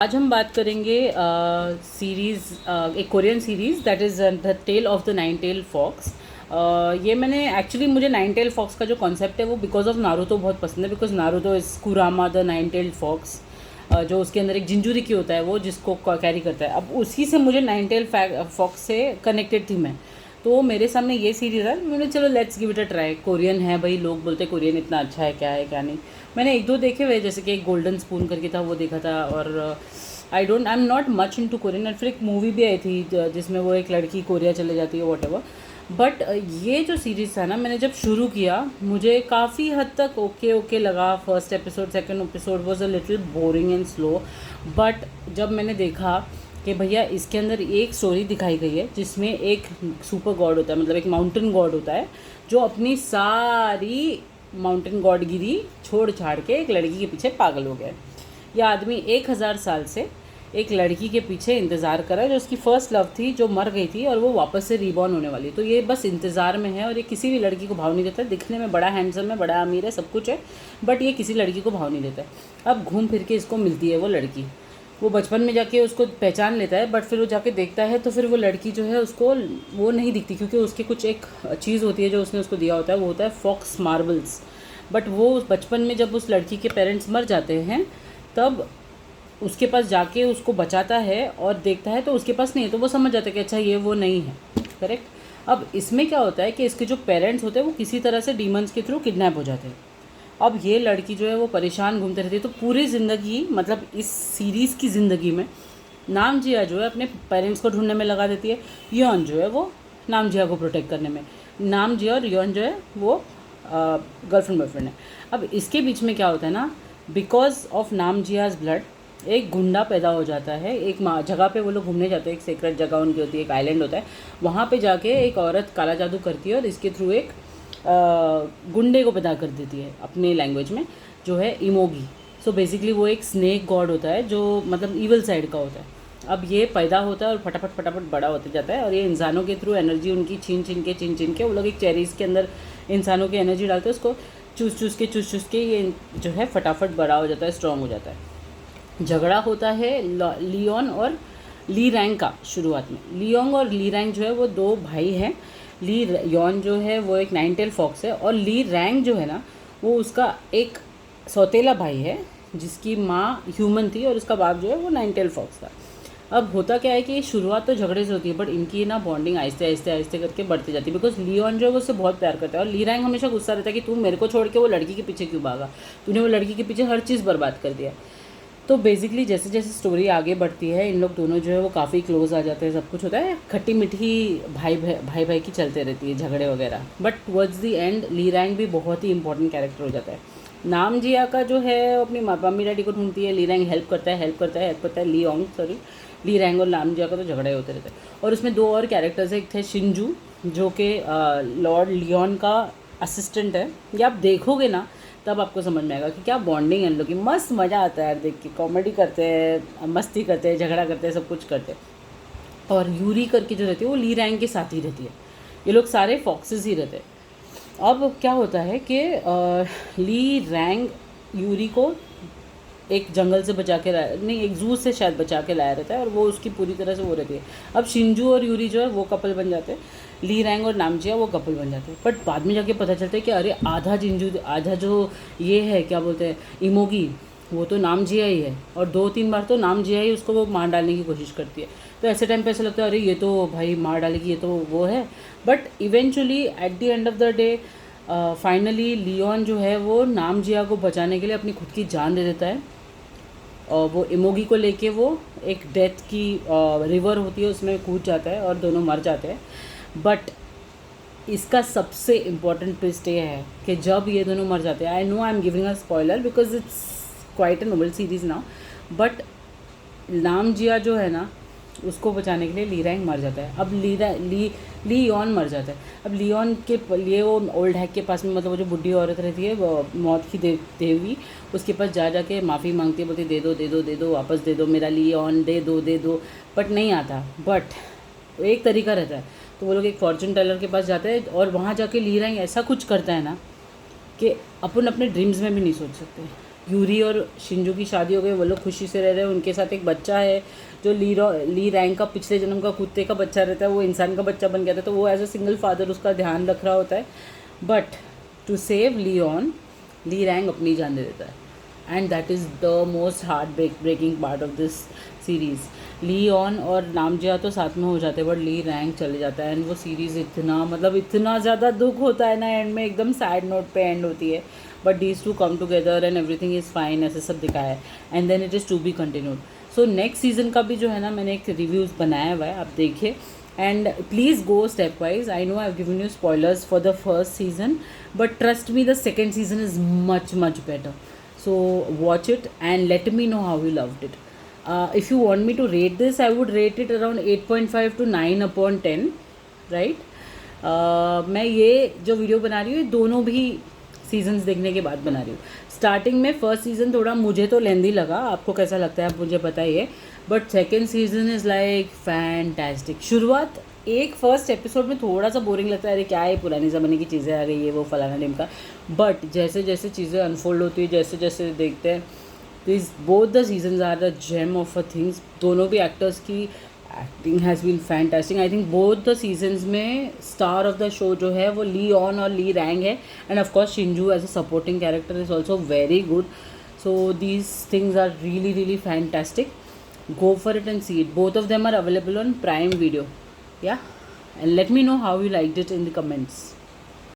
आज हम बात करेंगे सीरीज़ एक Korean series that is the tale of the nine tail fox. ये मैंने एक्चुअली मुझे नाइन टेल फॉक्स का जो कॉन्सेप्ट है वो बिकॉज ऑफ नारुतो बहुत पसंद है। बिकॉज नारुतो इज़ कुरामा द नाइन टेल फॉक्स, जो उसके अंदर एक जिंजुरिकी होता है वो जिसको कैरी करता है। अब उसी से मुझे नाइन टेल फॉक्स से कनेक्टेड थी मैं, तो मेरे सामने ये सीरीज़ है। मैंने चलो let's give it a try. Korean है भाई, लोग बोलते हैं कोरियन इतना अच्छा है क्या नहीं। मैंने एक दो देखे हुए, जैसे कि एक गोल्डन स्पून करके था वो देखा था। और I am not much into Korean. और फिर एक मूवी भी आई थी जिसमें वो एक लड़की कोरिया चले जाती है वॉट एवर। बट ये जो सीरीज़ था ना, मैंने जब शुरू किया मुझे काफ़ी हद तक ओके लगा। First episode second episode was a little boring and slow. But जब मैंने देखा कि भैया इसके अंदर एक स्टोरी दिखाई गई है जिसमें एक सुपर गॉड होता है, मतलब एक माउंटेन गॉड होता है जो अपनी सारी माउंटेन गॉडगिरी छोड़ छाड़ के एक लड़की के पीछे पागल हो गया है। यह आदमी 1000 साल से एक लड़की के पीछे इंतज़ार कर रहा है जो उसकी फ़र्स्ट लव थी, जो मर गई थी और वो वापस से रीबॉर्न होने वाली। तो ये बस इंतज़ार में है और ये किसी भी लड़की को भाव नहीं देता है। दिखने में बड़ा हैंडसम है, बड़ा अमीर है, सब कुछ है, बट ये किसी लड़की को भाव नहीं देता है। अब घूम फिर के इसको मिलती है वो लड़की। वो बचपन में जाके उसको पहचान लेता है, बट फिर वो जाके देखता है तो फिर वो लड़की जो है उसको वो नहीं दिखती, क्योंकि उसके कुछ एक चीज़ होती है जो उसने उसको दिया होता है, वो होता है फॉक्स मार्बल्स। बट वो बचपन में जब उस लड़की के पेरेंट्स मर जाते हैं तब उसके पास जाके उसको बचाता है और देखता है तो उसके पास नहीं है, तो वो समझ जाता है कि अच्छा ये वो नहीं है। करेक्ट। अब इसमें क्या होता है कि इसके जो पेरेंट्स होते हैं वो किसी तरह से डीमंस के थ्रू किडनैप हो जाते हैं। अब ये लड़की जो है वो परेशान घूमते रहती है। तो पूरी ज़िंदगी, मतलब इस सीरीज़ की ज़िंदगी में नामजिया जो है अपने पेरेंट्स को ढूंढने में लगा देती है। योन जो है वो नामजिया को प्रोटेक्ट करने में। नामजिया और योन जो है वो गर्लफ्रेंड बॉयफ्रेंड है। अब इसके बीच में क्या होता है ना, बिकॉज ऑफ नामजियाज ब्लड एक गुंडा पैदा हो जाता है। एक जगह पे वो लोग घूमने जाते हैं, एक सीक्रेट जगह उनकी होती है, एक आइलैंड होता है। वहाँ पे जाके एक औरत काला जादू करती है और इसके थ्रू एक गुंडे को पैदा कर देती है अपने लैंग्वेज में, जो है इमोगी। सो बेसिकली वो एक स्नेक गॉड होता है जो मतलब ईवल साइड का होता है। अब ये पैदा होता है और फटाफट बड़ा होते जाता है और ये इंसानों के थ्रू एनर्जी उनकी छीन छीन के वो लोग एक चेरीज़ के अंदर इंसानों की एनर्जी डालते हैं, उसको चूस के ये जो है फटाफट बड़ा हो जाता है, स्ट्रॉन्ग हो जाता है। झगड़ा होता है लियोन और ली रैंग का। शुरुआत में लियोंग और ली रैंग जो है वो दो भाई हैं। ली योन जो है वो एक नाइन टेल फॉक्स है और ली रैंग जो है ना वो उसका एक सौतेला भाई है जिसकी माँ ह्यूमन थी और उसका बाप जो है वो नाइन टेल फॉक्स था। अब होता क्या है कि शुरुआत तो झगड़े से होती है, बट इनकी ना बॉन्डिंग आहिस्ते करके बढ़ती जाती है। बिकॉज लियोन जो है वो उससे बहुत प्यार करता है और ली रैंग हमेशा गुस्सा रहता है कि तू मेरे को छोड़ के वो लड़की के पीछे क्यों भागा, तूने वो लड़की के पीछे हर चीज़ बर्बाद कर दिया। तो बेसिकली जैसे जैसे स्टोरी आगे बढ़ती है इन लोग दोनों जो है वो काफ़ी क्लोज आ जाते हैं, सब कुछ होता है, खट्टी मीठी भाई की चलते रहती है झगड़े वगैरह। But towards the end Lee Rang भी बहुत ही इंपॉर्टेंट कैरेक्टर हो जाता है। नाम जिया का जो है अपनी मम्मी डैडी को ढूंढती है, ली रैंग हेल्प करता है ली रैंग और नाम जिया का तो झगड़े होते रहते हैं। और उसमें दो और कैरेक्टर्स है, एक थे शिंजू जो कि लॉर्ड लियोन का असिस्टेंट है। ये आप देखोगे ना तब आपको समझ में आएगा कि क्या बॉन्डिंग है इन लोग की। मस्त मज़ा आता है यार देख के, कॉमेडी करते हैं, मस्ती करते हैं, झगड़ा करते हैं, सब कुछ करते हैं। और यूरी करके जो रहती है वो ली रैंग के साथ ही रहती है। ये लोग सारे फॉक्सेस ही रहते हैं। अब क्या होता है कि ली रैंग यूरी को एक जंगल से बचा के लाया, नहीं एक जू से शायद बचा के लाया रहता है और वो उसकी पूरी तरह से वो रहती है। अब शिंजू और यूरी जो है वो कपल बन जाते हैं, ली रैंग और नामजिया वो कपल बन जाते हैं। बट बाद में जाके पता चलता है कि अरे आधा जो ये है क्या बोलते हैं इमोगी, वो तो नामजिया ही है। और 2-3 बार तो नामजिया ही उसको वो मार डालने की कोशिश करती है। तो ऐसे टाइम पे ऐसा लगता है अरे ये तो भाई मार डालेगी, ये तो वो है। But eventually at the end of the day finally Leon जो है वो नामजिया को बचाने के लिए अपनी खुद की जान दे देता है। और वो इमोगी को लेके वो एक डेथ की रिवर होती है उसमें कूद जाता है और दोनों मर जाते हैं। बट इसका सबसे इम्पॉर्टेंट ट्विस्ट ये है कि जब ये दोनों मर जाते हैं, I know I am giving a spoiler because it's quite a noble series now, but नामजिया जो है ना उसको बचाने के लिए ली रैंग मर जाता है। अब लियोन मर जाता है। अब लियोन के लिए वो ओल्ड हैक के पास में, मतलब वो जो बुढ़ी औरत रहती है वो मौत की देवी, उसके पास जाके माफ़ी मांगती है, बोलती दे दो वापस दे दो मेरा लियोन, दे दो। बट नहीं आता। बट एक तरीका रहता है, तो वो लोग एक फॉर्चून टेलर के पास जाते हैं और वहाँ जाके ली रैंग ऐसा कुछ करता है ना कि अपन अपने ड्रीम्स में भी नहीं सोच सकते। यूरी और शिंजू की शादी हो गई, वो लोग खुशी से रह रहे हैं, उनके साथ एक बच्चा है जो ली रैंक का पिछले जन्म का कुत्ते का बच्चा रहता है, वो इंसान का बच्चा बन गया था, तो वो एज अ सिंगल फादर उसका ध्यान रख रहा होता है, but to save Leon Lee Rank अपनी जान दे देता है, and that is the most heartbreaking part of this series. Leon और नामजिया तो साथ में हो जाते हैं, बट ली रैंक चले जाता है, एंड वो सीरीज़ इतना मतलब इतना ज़्यादा दुख होता है ना, एंड में एकदम सैड नोट पे एंड होती है, but these two come together and everything is fine, ऐसे सब दिखाया है, and then it is to be continued. So next season का भी जो है ना, मैंने एक रिव्यूज़ बनाया हुआ है, आप देखिए, and please go step wise. I know I have given you spoilers for the first season, but trust me the second season is much better. So watch it and let me know how you loved it. If you want me to rate this, I would rate it around 8.5 to 9/10, right? मैं ये जो video बना रही हूँ, ये दोनों भी seasons देखने के बाद बना रही हूँ. स्टार्टिंग में फर्स्ट सीज़न थोड़ा मुझे तो लेंदी लगा, आपको कैसा लगता है आप मुझे बताइए, but second season is like fantastic. शुरुआत एक फर्स्ट एपिसोड में थोड़ा सा बोरिंग लगता है, अरे क्या है पुरानी ज़माने की चीज़ें आ गई है, वो फलाना नेम का, बट जैसे जैसे चीज़ें अनफोल्ड होती है, जैसे जैसे देखते हैं, this both the seasons are the gem of a things. दोनों भी एक्टर्स की acting has been fantastic. I think both the seasons में स्टार ऑफ द शो जो है वो ली ऑन और ली रैंग है, and of course Shinju as a supporting character is also very good. So these things are really fantastic. Go for it and see it. Both of them are available on Prime Video. Yeah, and let me know how you liked it in the comments.